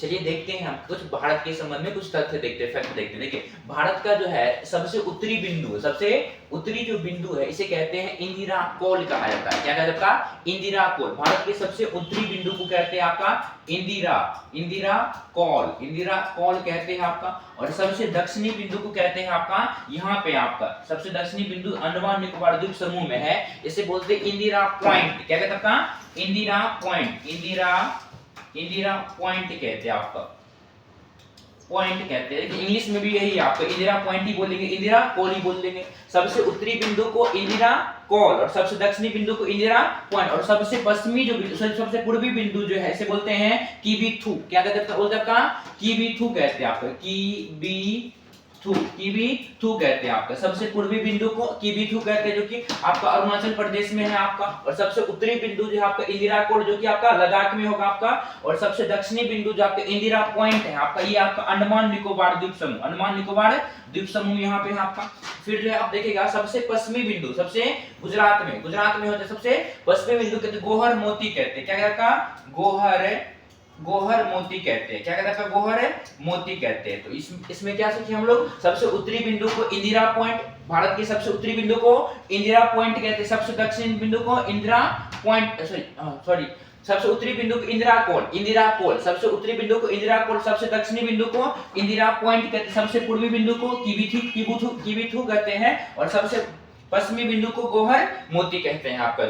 चलिए देखते हैं हम कुछ भारत के संबंध में कुछ तथ्य देखते हैं, फैक्ट देखते हैं। देखिए भारत का जो है सबसे उत्तरी बिंदु, सबसे उत्तरी जो बिंदु है इसे कहते हैं इंदिरा कोल कहा जाता है। क्या कहा जाता है? इंदिरा कोल। भारत के सबसे उत्तरी बिंदु को कहते हैं आपका इंदिरा, इंदिरा कोल कहते हैं आपका। और सबसे दक्षिणी बिंदु को कहते हैं आपका यहाँ पे आपका सबसे दक्षिणी बिंदु अंडमान निकोबार द्वीप समूह में है, इसे बोलते हैं इंदिरा पॉइंट। क्या कहते हैं? इंदिरा पॉइंट, इंदिरा पॉइंट कहते हैं आपका, पॉइंट कहते हैं। इंग्लिश में भी यही आपका इंदिरा पॉइंट ही बोलेंगे, इंदिरा कोल ही बोल देंगे। सबसे उत्तरी बिंदु को इंदिरा कोल और सबसे दक्षिणी बिंदु को इंदिरा पॉइंट और सबसे पश्चिमी जो बिंदु, सबसे पूर्वी बिंदु जो है इसे बोलते हैं किबिथु। क्या कहते हैं? किबिथु कहते हैं आपका, किबिथु कहते हैं आपका। सबसे पूर्वी बिंदु को किबिथु कहते हैं जो कि आपका अरुणाचल प्रदेश में है आपका। और सबसे उत्तरी बिंदु जो है आपका इंदिरा कोल जो कि आपका लद्दाख में होगा आपका। और सबसे दक्षिणी बिंदु जो आपका इंदिरा पॉइंट है आपका, ये आपका अंडमान निकोबार द्वीप समूह, अंडमान निकोबार द्वीप समूह यहाँ पे है आपका। फिर जो है आप देखिएगा सबसे पश्चिमी बिंदु, सबसे गुजरात में होता है सबसे पश्चिमी बिंदु कहते हैं गोहर मोती कहते हैं। क्या कहता है? गोहर मोती कहते हैं। क्या कहता है? गोहर मोती कहते हैं। तो इसमें क्या सीखे हम लोग? सबसे उत्तरी बिंदु को इंदिरा पॉइंट, भारत के सबसे उत्तरी बिंदु को इंदिरा पॉइंट कहते हैं। सबसे दक्षिणी बिंदु को इंदिरा पॉइंट, सबसे उत्तरी बिंदु को इंदिरा कोल, सबसे उत्तरी बिंदु को इंदिरा कोल, सबसे दक्षिणी बिंदु को इंदिरा पॉइंट कहते हैं। सबसे पूर्वी बिंदु को किबिथु कहते हैं और सबसे पश्चिमी बिंदु को गोहर मोती कहते हैं आपका।